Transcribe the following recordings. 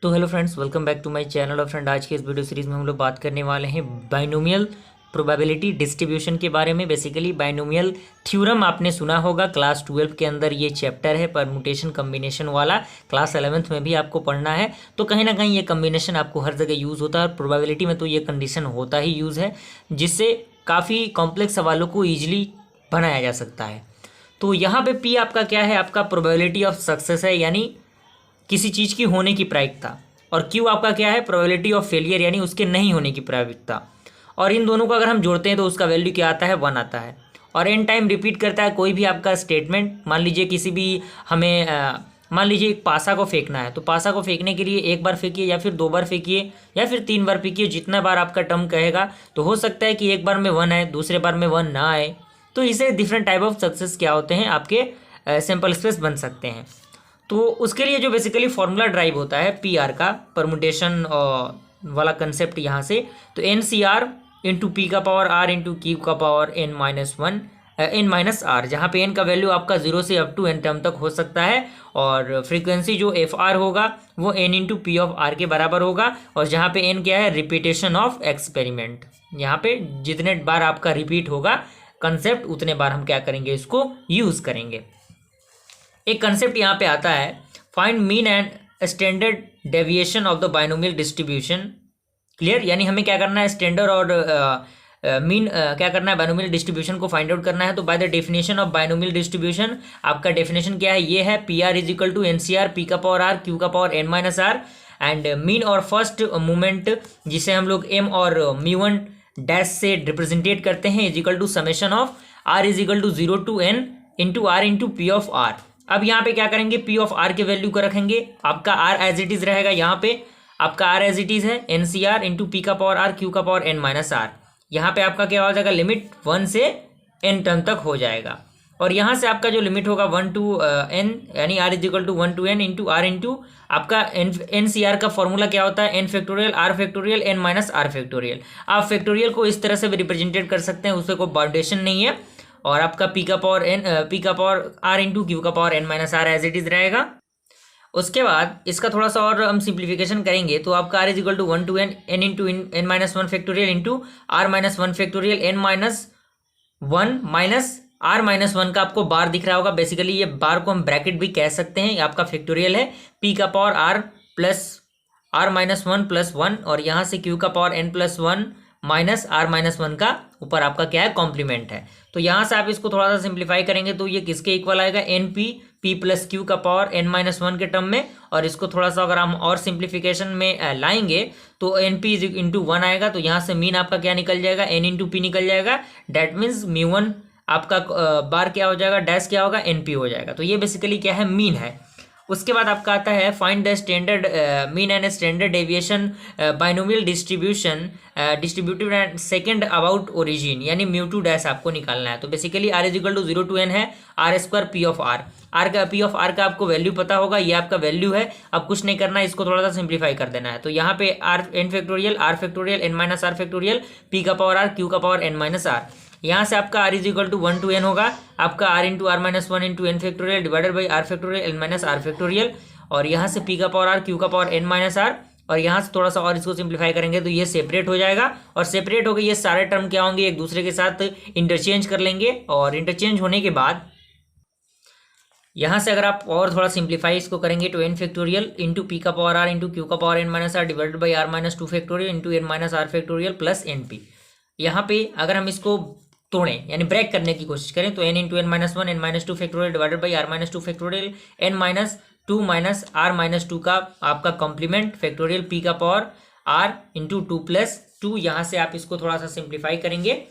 तो hello friends, welcome back to my channel. और friend, आज के इस वीडियो सीरीज में हम लोग बात करने वाले हैं बाइनोमियल प्रोबेबिलिटी डिस्ट्रीब्यूशन के बारे में। बेसिकली बाइनोमियल थ्योरम आपने सुना होगा, क्लास 12 के अंदर ये चैप्टर है, परमुटेशन कम्बिनेशन वाला। क्लास 11th में भी आपको पढ़ना है, तो कहीं ना कहीं ये कम्बिनेशन आपको हर जगह यूज़ होता है। और प्रोबेबिलिटी में तो ये कंडीशन होता ही यूज़ है, जिससे काफ़ी कॉम्प्लेक्स सवालों को ईजिली बनाया जा सकता है। तो यहाँ पे पी आपका क्या है, आपका प्रोबेबिलिटी ऑफ सक्सेस है, यानी किसी चीज़ की होने की प्रायिकता। और क्यू आपका क्या है, प्रोबेबिलिटी ऑफ फेलियर, यानी उसके नहीं होने की प्रायिकता। और इन दोनों को अगर हम जोड़ते हैं तो उसका वैल्यू क्या आता है, 1 आता है। और एन टाइम रिपीट करता है कोई भी आपका स्टेटमेंट। मान लीजिए किसी भी हमें मान लीजिए एक पासा को फेंकना है, तो पासा को फेंकने के लिए एक बार फेंकिए या फिर 2 बार फेंकिए या फिर 3 बार फेंकिए, जितना बार आपका टर्म कहेगा। तो हो सकता है कि एक बार में 1 आए, दूसरे बार में 1 ना आए। तो इसे डिफरेंट टाइप ऑफ सक्सेस क्या होते हैं, आपके सैंपल स्पेस बन सकते हैं। तो उसके लिए जो बेसिकली फॉर्मूला ड्राइव होता है पी आर का, परमुटेशन वाला कंसेप्ट यहाँ से, तो N C R into P का पावर आर इंटू क्यू का पावर एन माइनस आर, जहाँ पे एन का वैल्यू आपका 0 से अप टू एन टर्म तक हो सकता है। और फ्रीक्वेंसी जो एफ आर होगा वो N into P of R के बराबर होगा। और जहाँ पे एन क्या है, रिपीटेशन ऑफ एक्सपेरिमेंट, यहाँ पे जितने बार आपका रिपीट होगा कंसेप्ट उतने बार हम क्या करेंगे, इसको यूज़ करेंगे। एक कंसेप्ट यहाँ पे आता है, find mean and standard deviation of the binomial distribution. Clear, यानी हमें क्या करना है, स्टैंडर्ड और मीन क्या करना है, बाइनोमियल डिस्ट्रीब्यूशन को फाइंड आउट करना है। तो by the definition of binomial distribution, आपका डेफिनेशन क्या है, ये है P R is equal to N C R P का पावर आर क्यू का power N minus R. And mean और फर्स्ट मूवमेंट, जिसे हम लोग एम और म्यू1 डैश से रिप्रेजेंटेट करते हैं, is equal to summation of R is equal to 0 to N into R into P of R. अब यहाँ पे क्या करेंगे, पी ऑफ आर के वैल्यू को रखेंगे, आपका आर एज इट इज रहेगा। यहाँ पे आपका आर एज इट इज है N C R into P का पावर आर क्यू का पावर एन माइनस आर। यहाँ पे आपका क्या हो जाएगा, लिमिट 1 से एन टर्म तक हो जाएगा। और यहाँ से आपका जो लिमिट होगा 1 टू एन, यानी R is equal to 1 to N into R into आपका एन सी आर का फॉर्मूला क्या होता है, N factorial R factorial N minus R factorial. आप फैक्टोरियल को इस तरह से भी रिप्रेजेंटेट कर सकते हैं, उससे कोई बाउंडेशन नहीं है। और आपका पी का पावर आर इंटू क्यू का power N minus R as it is रहेगा। उसके बाद इसका थोड़ा सा और हम सिंप्लीफिकेशन करेंगे, तो आपका R is equal to 1 to N into N minus 1 factorial into R minus 1 factorial N minus 1 minus R minus 1 का आपको बार दिख रहा होगा। बेसिकली ये बार को हम ब्रैकेट भी कह सकते हैं। आपका फैक्टोरियल है पी का power R plus R minus 1 plus 1, और यहाँ से क्यू का power N plus 1 minus R minus 1 का ऊपर आपका क्या है, कॉम्प्लीमेंट है। तो यहाँ से आप इसको थोड़ा सा सिंप्लीफाई करेंगे तो ये किसके इक्वल आएगा, एन पी प्लस क्यू का पावर एन माइनस 1 के टर्म में। और इसको थोड़ा सा अगर हम और सिंप्लीफिकेशन में लाएंगे तो एन पी इंटू 1 आएगा। तो यहाँ से मीन आपका क्या निकल जाएगा, एन इंटू पी निकल जाएगा। डैट मीन्स म्यू1 आपका बार क्या हो जाएगा, डैश क्या होगा, एन पी हो जाएगा। तो ये बेसिकली क्या है, मीन है। उसके बाद आपका आता है find the standard mean and standard deviation binomial distribution distributive and second about origin, यानी म्यू2 डैश आपको निकालना है। तो basically r is equal to 0 to n है r square p of r. R का पी ऑफ आर का आपको वैल्यू पता होगा, ये आपका वैल्यू है। अब कुछ नहीं करना है, इसको थोड़ा सा सिंप्लीफाई कर देना है। तो यहाँ पे R factorial N minus R factorial P का पावर आर क्यू का पावर एन माइनस आर। यहाँ से आपका r is equal to 1 to N होगा, आपका r into R minus 1 into N factorial divided by R factorial N minus R factorial. और यहाँ से p का पावर r q का पावर n माइनस आर। और यहाँ से थोड़ा सा और इसको सिंप्लीफाई करेंगे तो ये सेपरेट हो जाएगा। और सेपरेट हो गए ये सारे टर्म क्या होंगे, एक दूसरे के साथ इंटरचेंज कर लेंगे। और इंटरचेंज होने के बाद यहाँ से अगर आप और थोड़ा सिंप्लीफाई इसको करेंगे तो एन फैक्टोरियल इंटू पी का पावर आर इंटू क्यू का power N minus R divided by R minus 2 factorial into N minus R factorial plus N P. यहाँ पे अगर हम इसको तोड़ें यानी ब्रेक करने की कोशिश करें तो N into N minus 1 N minus 2 factorial divided by R minus 2 factorial N minus 2 minus R minus 2 का आपका कॉम्प्लीमेंट फैक्टोरियल पी का पावर आर इंटू 2 प्लस 2। यहाँ से आप इसको थोड़ा सा सिंप्लीफाई करेंगे,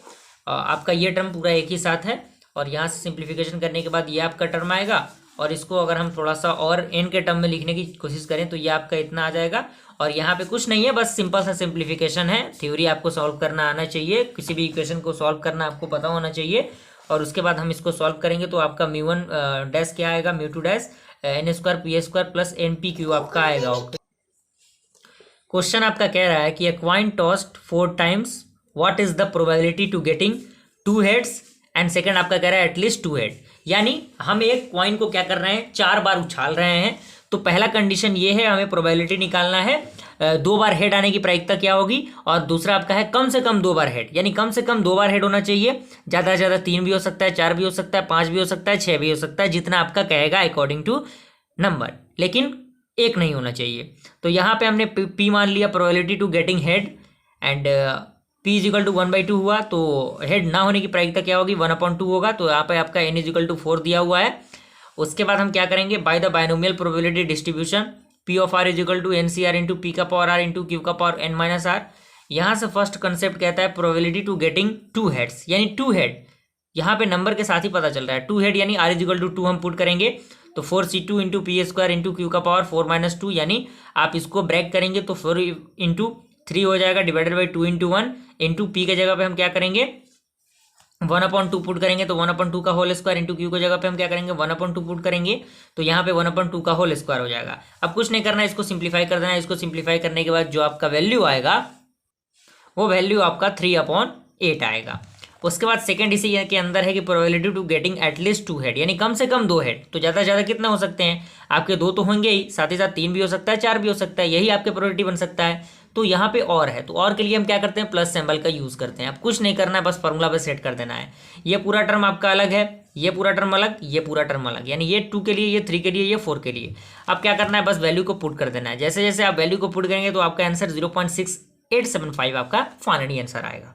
आपका ये टर्म पूरा एक ही साथ है। और यहाँ से सिंप्लीफिकेशन करने के बाद ये आपका टर्म आएगा। और इसको अगर हम थोड़ा सा और एन के टर्म में लिखने की कोशिश करें तो ये आपका इतना आ जाएगा। और यहाँ पे कुछ नहीं है, बस सिंपल सा सिंप्लीफिकेशन है। थ्योरी आपको सॉल्व करना आना चाहिए, किसी भी इक्वेशन को सॉल्व करना आपको पता होना चाहिए। और उसके बाद हम इसको सॉल्व करेंगे तो आपका म्यू1 डैश क्या आएगा, म्यू2 dash n square p square plus N p q आपका आएगा। ओके, क्वेश्चन आपका कह रहा है कि a coin tossed 4 times, what is the probability to getting 2 heads. And second आपका कह रहा है एटलीस्ट 2 हेड, यानी हम एक कॉइन को क्या कर रहे हैं, 4 बार उछाल रहे हैं। तो पहला कंडीशन ये है, हमें प्रोबेबिलिटी निकालना है 2 बार हेड आने की प्रायिकता क्या होगी, और दूसरा आपका है कम से कम 2 बार हेड, यानी कम से कम 2 बार हेड होना चाहिए। ज़्यादा से ज़्यादा 3 भी हो सकता है, 4 भी हो सकता है, 5 भी हो सकता है, 6 भी हो सकता है, जितना आपका कहेगा अकॉर्डिंग टू नंबर, लेकिन एक नहीं होना चाहिए। तो यहाँ पे हमने पी मान लिया, probability to getting head, and P is equal to 1/2 हुआ, तो हेड ना होने की प्रायिकता क्या होगी, 1/2 होगा। तो यहाँ पे आपका N इजिकल टू 4 दिया हुआ है। उसके बाद हम क्या करेंगे, by the binomial probability distribution P of R is equal to NCR into P का पावर R इंटू Q का पावर N माइनस R। यहाँ से फर्स्ट कंसेप्ट कहता है प्रोबेबिलिटी टू गेटिंग 2 हेड्स, यानी 2 हेड, यहाँ पे नंबर के साथ ही पता चल रहा है 2 हेड, यानी R इजिकल टू 2 हम पुट करेंगे, तो 4C2 into P square into Q का पावर 4 - 2, यानी आप इसको ब्रेक करेंगे तो 4 इंटू 3 हो जाएगा, divided by 2 into 1 into P के जगह पे हम क्या करेंगे 1/2 पुट करेंगे, तो 1/2 का होल स्क्वायर इंटू क्यू की जगह पे हम क्या करेंगे 1/2 पुट करेंगे, तो यहाँ पे 1/2 का होल स्क्वायर हो जाएगा। अब कुछ नहीं करना है, इसको सिंप्लीफाई कर देना है। इसको सिंप्लीफाई करने के बाद जो आपका वैल्यू आएगा वो वैल्यू आपका 3/8 आएगा। उसके बाद सेकंड इसी के अंदर है कि probability to getting at least 2 head, यानी कम से कम 2 हेड। तो ज़्यादा से ज़्यादा कितना हो सकते हैं आपके, 2 तो होंगे ही, साथ ही साथ 3 भी हो सकता है, 4 भी हो सकता है, यही आपके प्रोबेबिलिटी बन सकता है। तो यहाँ पे और है, तो और के लिए हम क्या करते हैं, प्लस सिंबल का यूज़ करते हैं। अब कुछ नहीं करना है, बस फॉर्मूला पे सेट कर देना है। ये पूरा टर्म आपका अलग है, ये पूरा टर्म अलग, ये पूरा टर्म अलग, यानी ये 2 के लिए, ये 3 के लिए, ये 4 के लिए। अब क्या करना है, बस वैल्यू को पुट कर देना है। जैसे जैसे आप वैल्यू को पुट करेंगे तो आपका आंसर 0.6875 आपका फाइनली आंसर आएगा।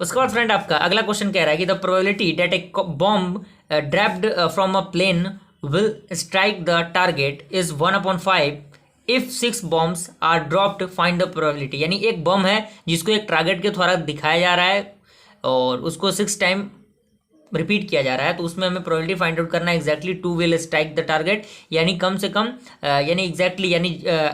उसके बाद फ्रेंड आपका अगला क्वेश्चन कह रहा है कि the probability that a bomb dropped from a plane will strike the target is 1/5 if 6 bombs are dropped, find the probability. यानी एक बॉम्ब है जिसको एक टारगेट के द्वारा दिखाया जा रहा है और उसको 6 टाइम रिपीट किया जा रहा है, तो उसमें हमें प्रोबेबिलिटी फाइंड आउट करना है exactly 2 will strike the target, यानी कम से कम यानी एग्जैक्टली यानी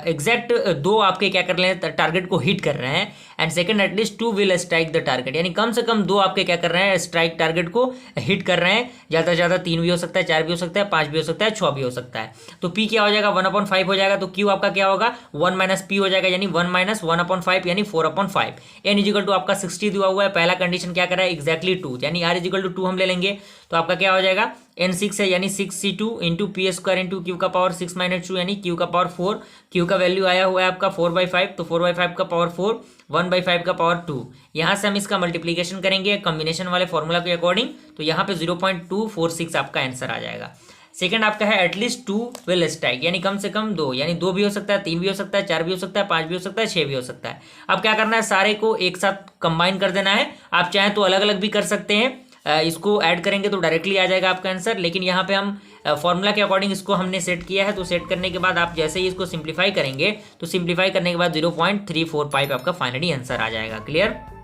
एग्जैक्ट 2 आपके क्या कर रहे हैं, टारगेट को हिट कर रहे हैं। And second at least 2 will strike the target, यानी कम से कम 2 आपके क्या कर रहे हैं, स्ट्राइक टारगेट को हिट कर रहे हैं। ज़्यादा से ज़्यादा 3 भी हो सकता है, 4 भी हो सकता है, 5 भी हो सकता है, 6 भी हो सकता है। तो P क्या हो जाएगा 1/5 हो जाएगा, तो Q आपका क्या होगा 1 - P हो जाएगा, यानी 1 - 1/5 यानी 4/5। N इजिकल टू आपका 60 दिया हुआ है, पहला कंडीशन क्या कर रहा है एग्जैक्टली 2, यानी R इजिकल टू 2 हम ले लेंगे, तो आपका क्या हो जाएगा N6 है, यानी 6C2 into P square into Q का पावर 6 - 2, यानी क्यू का पावर 4। क्यू का वैल्यू आया हुआ है आपका 4/5, तो 4/5 का पावर 4, 1/5 का पावर 2। यहाँ से हम इसका मल्टीप्लीकेशन करेंगे कॉम्बिनेशन वाले फॉर्मूला के अकॉर्डिंग, तो यहाँ पे 0.246 आपका आंसर आ जाएगा। सेकंड आपका है एटलीस्ट 2 विल स्ट्राइक, यानी कम से कम 2, यानी 2 भी हो सकता है, 3 भी हो सकता है, 4 भी हो सकता है, 5 भी हो सकता है, 6 भी हो सकता है। अब क्या करना है, सारे को एक साथ कंबाइन कर देना है। आप चाहें तो अलग अलग भी कर सकते हैं, इसको ऐड करेंगे तो डायरेक्टली आ जाएगा आपका आंसर, लेकिन यहाँ पे हम फॉर्मूला के अकॉर्डिंग इसको हमने सेट किया है। तो सेट करने के बाद आप जैसे ही इसको सिंप्लीफाई करेंगे तो सिंप्लीफाई करने के बाद 0.345 आपका फाइनली आंसर आ जाएगा। क्लियर।